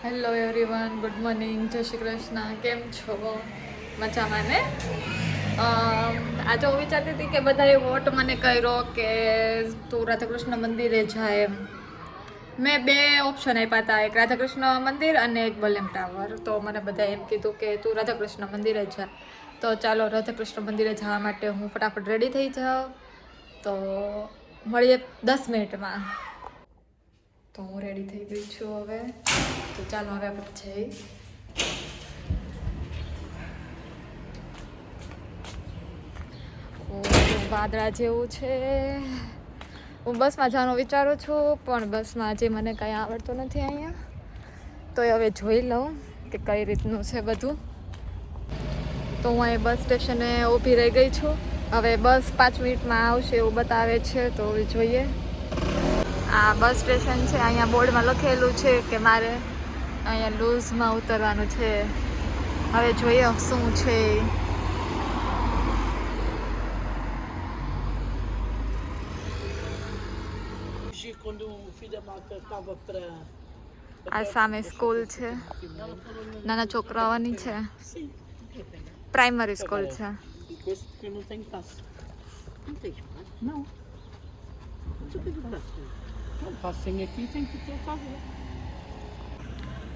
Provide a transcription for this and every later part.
Hello everyone, good morning, જય શ્રી કૃષ્ણ. કેમ છો? મજામાં ને? આજે હું વિચારતી હતી કે બધાએ વોટ મને કર્યો કે તું રાધાકૃષ્ણ મંદિરે જાય એમ. મેં બે ઓપ્શન આપ્યા હતા, એક રાધાકૃષ્ણ મંદિર અને એક બલેમ ટાવર. તો મને બધાએ એમ કીધું કે તું રાધાકૃષ્ણ મંદિરે જા. તો ચાલો રાધાકૃષ્ણ મંદિરે જવા માટે હું ફટાફટ રેડી થઈ જાઉં. તો મળીએ 10 મિનિટમાં. તો હું રેડી થઈ ગઈ છું હવે. તો ચાલો હવે આપણે જઈએ. વાદળા જેવું છે. હું બસમાં જવાનું વિચારું છું, પણ બસમાં આજે મને કંઈ આવડતું નથી અહીંયા. તો હવે જોઈ લઉં કે કઈ રીતનું છે બધું. તો હું અહીં બસ સ્ટેશને ઊભી રહી ગઈ છું. હવે બસ 5 મિનિટમાં આવશે એવું બતાવે છે. તો હવે જોઈએ. આ બસ સ્ટેશન છે. અહીંયા બોર્ડમાં લખેલું છે કે મારે અહીંયા લૂઝમાં ઉતરવાનું છે. હવે જોઈએ શું છે. આ સામે સ્કૂલ છે, નાના છોકરાઓની છે, પ્રાઇમરી સ્કૂલ છે.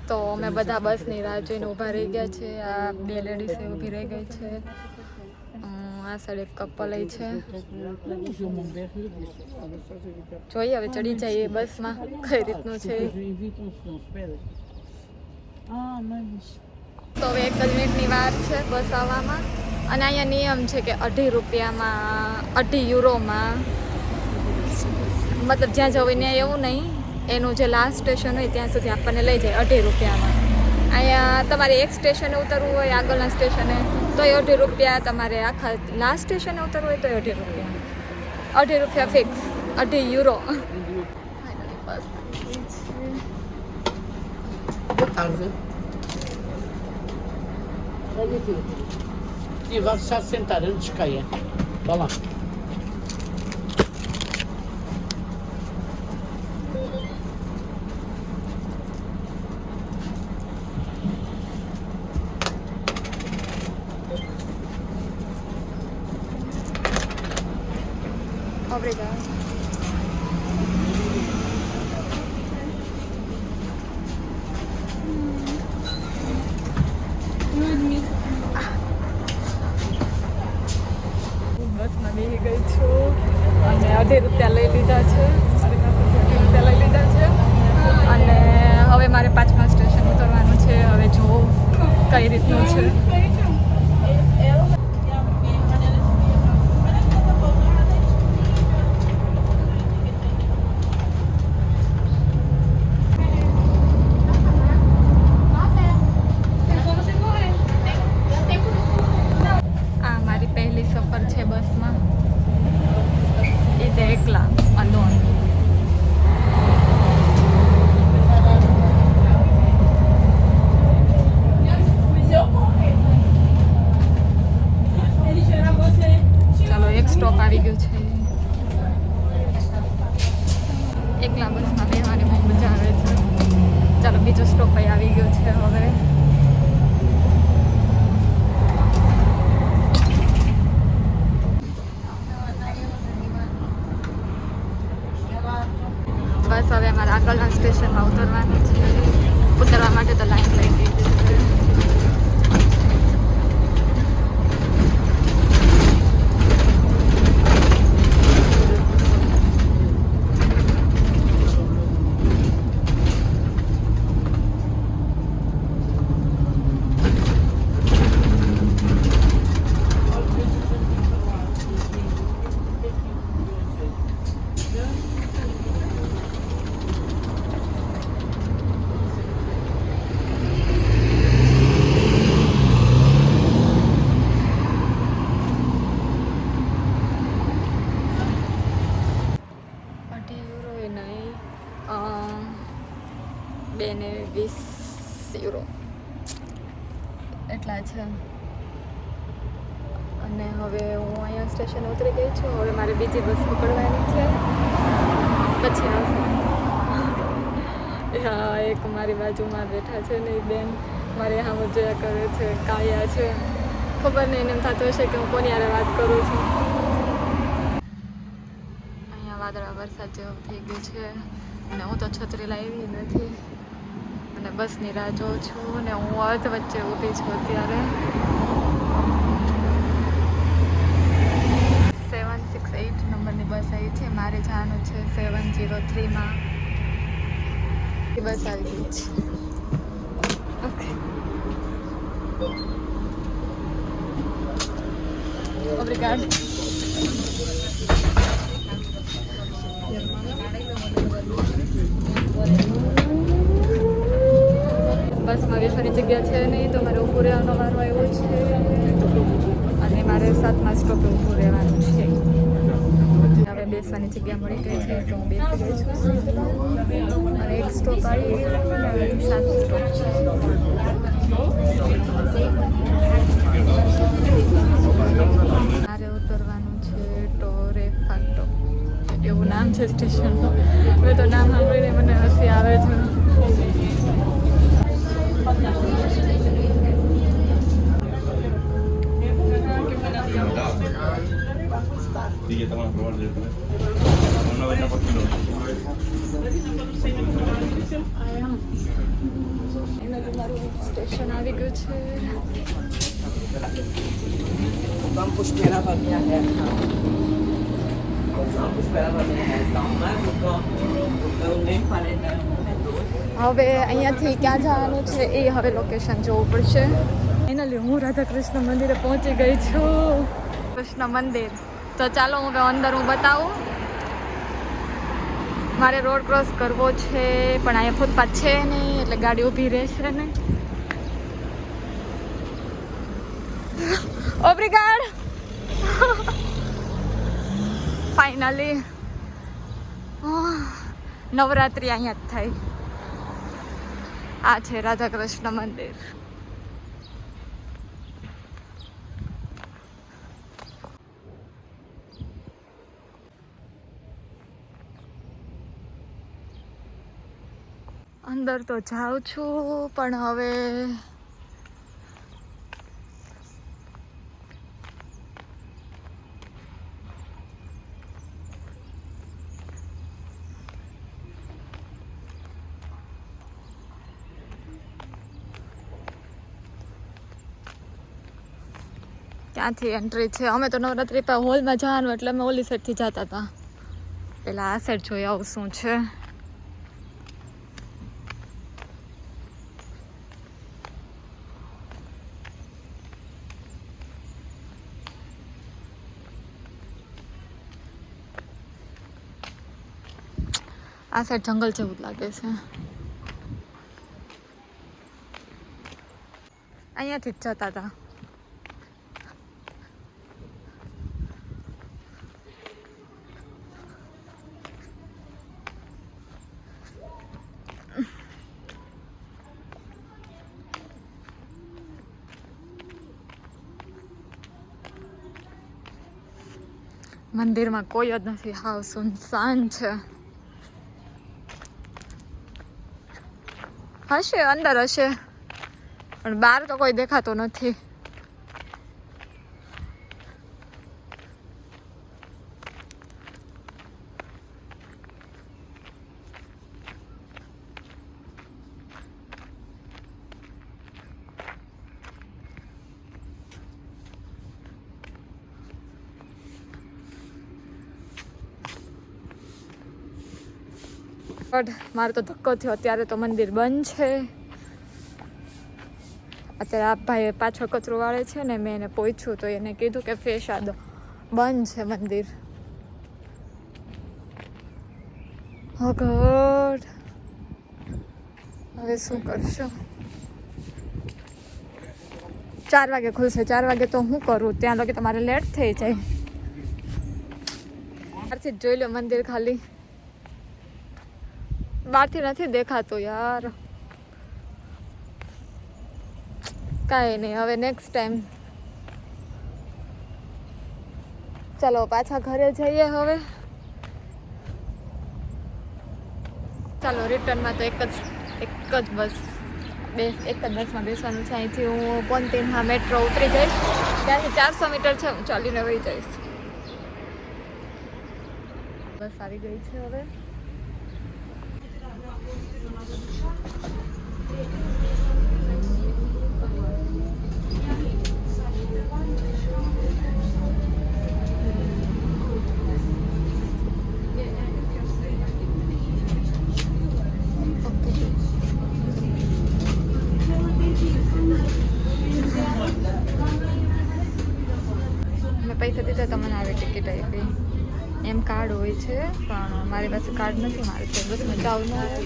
તો અમે બધા બસની રાહ જોઈને ઊભા રહી ગયા છે. આ બે લેડીઝ ઊભી રહી ગઈ છે. આ સાઈડ એક કપલ છે. જોઈએ હવે ચડી જઈએ બસમાં કઈ રીતનું છે. તો હવે 1 જ મિનિટની વાર છે બસ આવવામાં. અને અહીંયા નિયમ છે કે 2.5 રૂપિયામાં 2.5 યુરોમાં, મતલબ જ્યાં જવું ત્યાં એવું નહીં, એનું જે લાસ્ટ સ્ટેશન હોય ત્યાં સુધી આપણને લઈ જાય 2.5 રૂપિયામાં. અહીંયા તમારે એક સ્ટેશને ઉતરવું હોય આગળના સ્ટેશને તો 2.5 રૂપિયા, તમારે આખા લાસ્ટ સ્ટેશને ઉતરવું હોય તો 2.5 રૂપિયા. 2.5 રૂપિયા fix, 2.5 euro. E vai se sentar antes de cair. Vá lá. Obrigada. બસમાં બેસી ગઈ છું અને 2.5 રૂપિયા લઈ લીધા છે. મારી પાસેથી 2.5 રૂપિયા લઈ લીધા છે. અને હવે મારે 5મા સ્ટેશન ઉતરવાનું છે. હવે જોઉં કઈ રીતનું છે. આ મારી પહેલી સફર છે બસમાં. એ તે એકલા અલોન. ચાલો એક સ્ટોપ આવી ગયું છે. એકલા બસમાં બેસવાની બહુ મજા આવે છે. ચાલો બીજો સ્ટોપ આવી ગયો છે હવે. બસ હવે અમારે આગળના સ્ટેશનમાં ઉતરવાનું છે. ઉતરવા માટે તો લાઈન લઈ ગઈ છે. €2.20 એટલા છે. અને હવે હું અહીંયા સ્ટેશન ઉતરી ગઈ છું. હવે મારે બીજી બસ પકડવાની છે, પછી આવશે. હા, એક મારી બાજુમાં બેઠા છે ને એ બેન મારે હામ જોયા કરે છે. કાયા છે, ખબર નહીં એને એમ થતું હશે કે હું કોની હારે વાત કરું છું. અહીંયા વાદળા વરસાદ જેવું થઈ ગયું છે અને હું તો છત્રી લાવી નથી અને બસની રાહ જોઉં છું ને હું અર્ધ વચ્ચે ઊભી છું અત્યારે. 768 નંબરની બસ આવી છે. મારે જવાનું છે 703માં. બસ આવી ગઈ છે. ઓકે, ઓબ્રિગાડ. બસમાં બેસવાની જગ્યા છે નહીં તો મારે ઊભું રહેવાનો વારો આવ્યો છે અને મારે 7મા સ્ટોપે ઊભું રહેવાનું છે. હવે બેસવાની જગ્યા મળી ગઈ છે તો હું બેસી ગઈ છું અને એક સ્ટોપ આવી ગયો અને 7 સ્ટોપ છે. મારે ઉતરવાનું છે ટોરે ફાટો, એવું નામ છે સ્ટેશનનું. હવે તો નામ સાંભળીને મને હસી આવે છે. Sigue tomando probar de una vez por kilo. મારું સ્ટેશન આવી ગયું છે. Vamos esperar pra minha reta. Vamos esperar pra minha reta. Mas eu nem falei nada. હવે અહીંયાથી ક્યાં જવાનું છે એ હવે લોકેશન જોવું પડશે. ફાઇનલી હું રાધાકૃષ્ણ મંદિરે પહોંચી ગઈ છું. કૃષ્ણ મંદિર તો ચાલો હું અંદર હું બતાવું. મારે રોડ ક્રોસ કરવો છે પણ અહીંયા ફૂટપાથ છે નહીં એટલે ગાડી ઊભી રહેશે ને. ઓબ્રિગાડ. ફાઇનલી નવરાત્રિ અહીંયા જ થાય. આ છે રાધાકૃષ્ણ મંદિર. અંદર તો જાઉં છું પણ હવે ક્યાંથી એન્ટ્રી છે. અમે તો નવરાત્રિ પર હોલમાં જવાનું એટલે અમે ઓલી સાઈડથી જતા હતા. પેલા આ સાઈડ જોઈ આવું શું છે. આ સાઈડ જંગલ જેવું જ લાગે છે. અહીંયાથી જ જતા હતા. મંદિરમાં કોઈ જ નથી, હાવ સુનસાન છે. હશે અંદર હશે પણ બહાર તો કોઈ દેખાતો નથી. મારે તો ધક્કો થયો. અત્યારે તો મંદિર બંધ છે. અત્યારે આ ભાઈ પાછળ કચરો વાળે છે ને, મેં એને પૂછ્યું તો એને કીધું કે ફેશા દો, બંધ છે મંદિર. ઓ ગોડ, હવે શું કરશું? 4 વાગે ખુલશે. 4 વાગે તો હું કરું? ત્યાં લગી તમારે લેટ થઈ જાય. બહારથી જ જોઈ લો મંદિર, ખાલી બહારથી નથી દેખાતું યાર. કાંઈ નહીં, હવે નેક્સ્ટ ટાઈમ. ચાલો પાછા ઘરે જઈએ હવે. ચાલો રિટર્નમાં તો એક જ બસ એક જ બસમાં બેસવાનું છે. અહીંથી હું પોન્તીન મેટ્રો ઉતરી જઈશ, ત્યાંથી 400 મીટર છે, હું ચાલીને વહી જઈશ. બસ આવી ગઈ છે હવે. મેં પૈસા દીધા તો મને આવી ટિકિટ આપી. એમ કાર્ડ હોય છે પણ મારી પાસે કાર્ડ નથી. મારે તો બસમાં જવું ન હોય.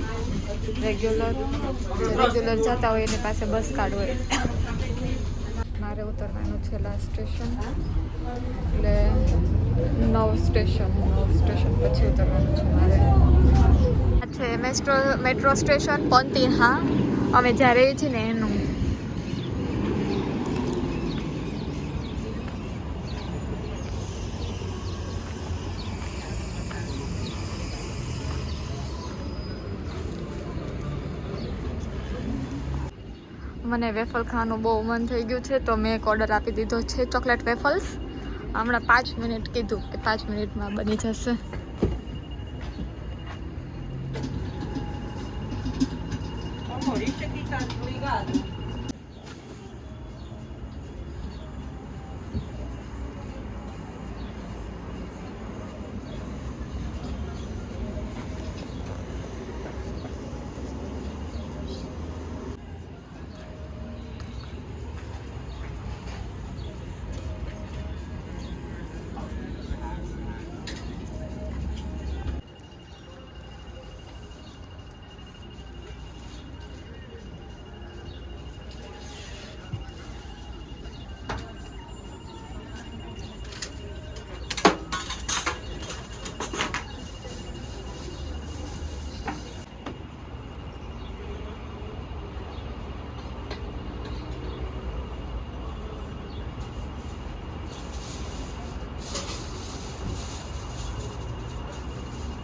રેગ્યુલર જતા હોય એની પાસે બસ કાર્ડ હોય. મારે ઉતરવાનું છે લાસ્ટ સ્ટેશન, એટલે 9 સ્ટેશન પછી ઉતરવાનું છે મારે. આ છે મેટ્રો સ્ટેશન પોન્તીન. હા, અમે જ્યાં રહીએ છીએ ને એનું. મને વેફલ ખાવાનું બહુ મન થઈ ગયું છે તો મેં એક ઓર્ડર આપી દીધો છે ચોકલેટ વેફલ્સ. હમણાં 5 મિનિટ કીધું કે 5 મિનિટમાં બની જશે. Amor, isso aqui tá desligado.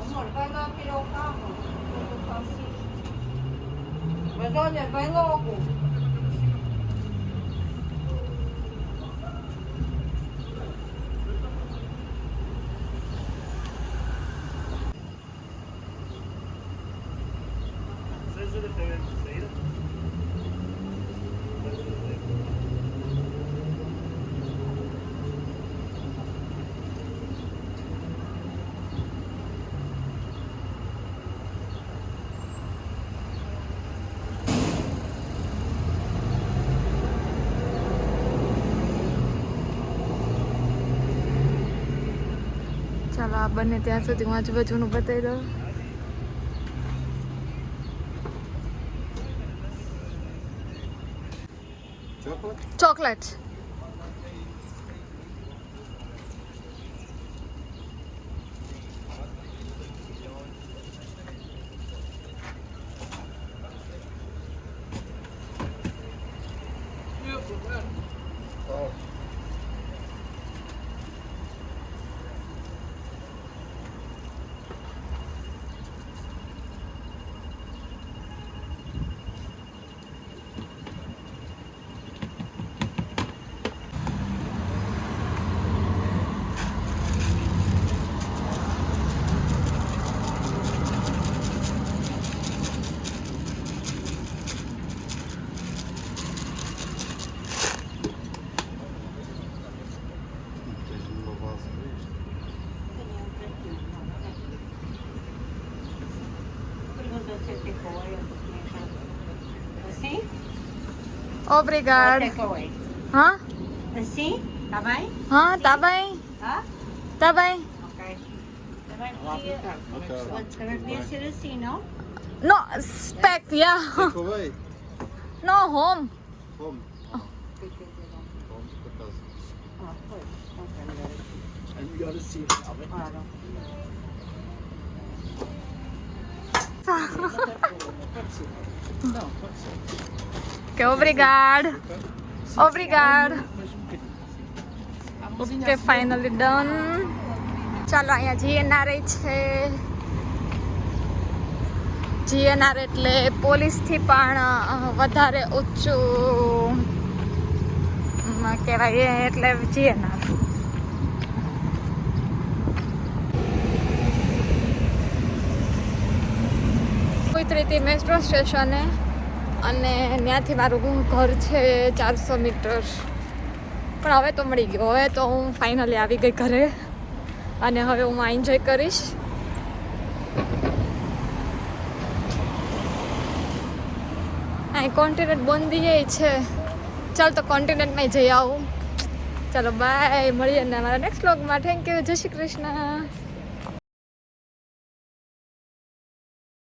Amor, vai lá tirar o carro. Eu faço isso. Mas olha, vai logo. ચાલો આ બંને ત્યાં સુધી હું આજુબાજુનું બતાવી દઉં. Chocolate Assim? Obrigado. Takeaway. Hã? Assim? Tá bem? Hã? Tá bem? Tá? Tá bem. Ok. Também podia ser assim, não? No, spec, yeah. Takeaway. No, home. Home. O que quer dizer não? Home para casa. Ah, pois. Ok, melhor assim. É melhor assim, está bem? Claro. Não, pode ser. Okay, obrigado. Obrigado. Okay, finally done. ચાલો અહીંયા જીએનઆર છે. જીએનઆર એટલે પોલીસથી પણ વધારે ઊંચું કહેવાય એટલે જીએનઆર. ઉતરી હતી મેટ્રો સ્ટેશને અને ત્યાંથી મારું ઘર છે 400 મીટર. પણ હવે તો મળી ગયો. હવે તો હું ફાઇનલી આવી ગઈ ઘરે અને હવે હું એન્જોય કરીશ. અહીં કોન્ટિનેન્ટ બોંધી છે. ચાલ તો કોન્ટિનેન્ટમાં જઈ આવું. ચાલો બાય, મળીએ ને મારા નેક્સ્ટ વ્લોગમાં. થેન્ક યુ, જય શ્રી કૃષ્ણ.